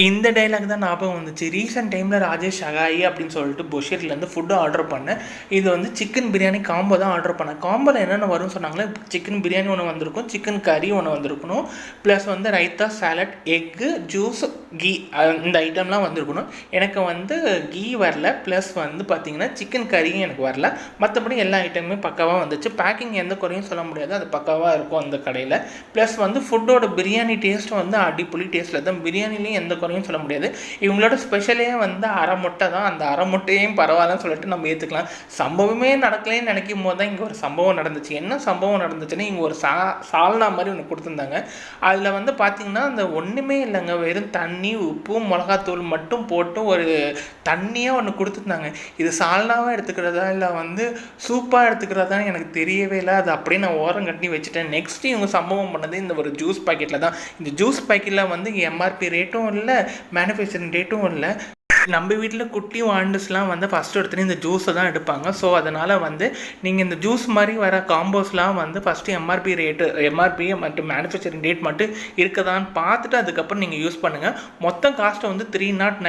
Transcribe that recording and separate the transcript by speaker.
Speaker 1: இந்த டைலாக் தான் ஞாபகம் வந்துச்சு. ரீசெண்ட் டைமில் ராஜேஷ் ஷகாயி அப்படின்னு சொல்லிட்டு பொஷீர்லேருந்து ஃபுட்டு ஆர்டர் பண்ணேன். இது வந்து சிக்கன் பிரியாணி காம்போ தான் ஆர்டர் பண்ணேன். காம்போவில் என்னென்ன வரும்னு சொன்னாங்களே, சிக்கன் பிரியாணி ஒன்று வந்திருக்கும், சிக்கன் கறி ஒன்று வந்திருக்கணும், ப்ளஸ் வந்து raita, salad, egg, juice, ghee, இந்த ஐட்டம்லாம் வந்திருக்கணும். எனக்கு வந்து கீ வரல, ப்ளஸ் வந்து பார்த்திங்கன்னா சிக்கன் கறியும் எனக்கு வரல. மற்றபடி எல்லா ஐட்டமுமே பக்காவாக வந்துச்சு. பேக்கிங் எந்த குறையும் சொல்ல முடியாது, அது பக்காவாக இருக்கும் அந்த கடையில். ப்ளஸ் வந்து ஃபுட்டோட பிரியாணி டேஸ்ட்டு வந்து அடிப்பொலி டேஸ்ட்டில் தான். பிரியாணிலையும் எந்த குறையும் சொல்ல முடியாது. இவங்களோட ஸ்பெஷலே வந்து அரை முட்டை தான். அந்த அரை முட்டையும் பரவாயில்லன்னு சொல்லிட்டு நம்ம ஏற்றுக்கலாம். சம்பவமே நடக்கலேன்னு நினைக்கும் போது தான் இங்கே ஒரு சம்பவம் நடந்துச்சு. என்ன சம்பவம் நடந்துச்சுன்னா, இங்கே ஒரு சால்னா மாதிரி ஒன்று கொடுத்துருந்தாங்க. அதில் வந்து பார்த்திங்கன்னா அந்த ஒன்றுமே இல்லைங்க, வெறும் தண்ணி, உப்பு, மிளகாத்தூள் மட்டும் போட்டு ஒரு தண்ணியாக ஒன்று கொடுத்துருந்தாங்க. இது சால்னாவாக எடுத்துக்கிறதா இல்லை வந்து சூப்பாக எடுத்துக்கிறதா எனக்கு தெரியவே இல்லை. அது அப்படியே நான் ஓரம் கட்டி வச்சுட்டேன். நெக்ஸ்ட்டு இவங்க சம்பவம் பண்ணது இந்த ஒரு ஜூஸ் பாக்கெட்டில் தான். இந்த ஜூஸ் பாக்கெட்டில் வந்து எம்ஆர்பி ரேட்டும் இல்லை, மேனுஃபேக்சரிங் டேட்டும் இல்லை. நம்ம வீட்டில் குட்டி வாண்டஸ்லாம் வந்து ஃபஸ்ட்டு எடுத்துகிட்டு இந்த ஜூஸை தான் எடுப்பாங்க. ஸோ அதனால் வந்து நீங்கள் இந்த ஜூஸ் மாதிரி வர காம்போஸ்லாம் வந்து ஃபஸ்ட்டு எம்ஆர்பி மற்றும் மேனுஃபேக்சரிங் டேட் மட்டும் இருக்கதான்னு பார்த்துட்டு அதுக்கப்புறம் நீங்கள் யூஸ் பண்ணுங்கள். மொத்தம் காஸ்ட்டை வந்து 309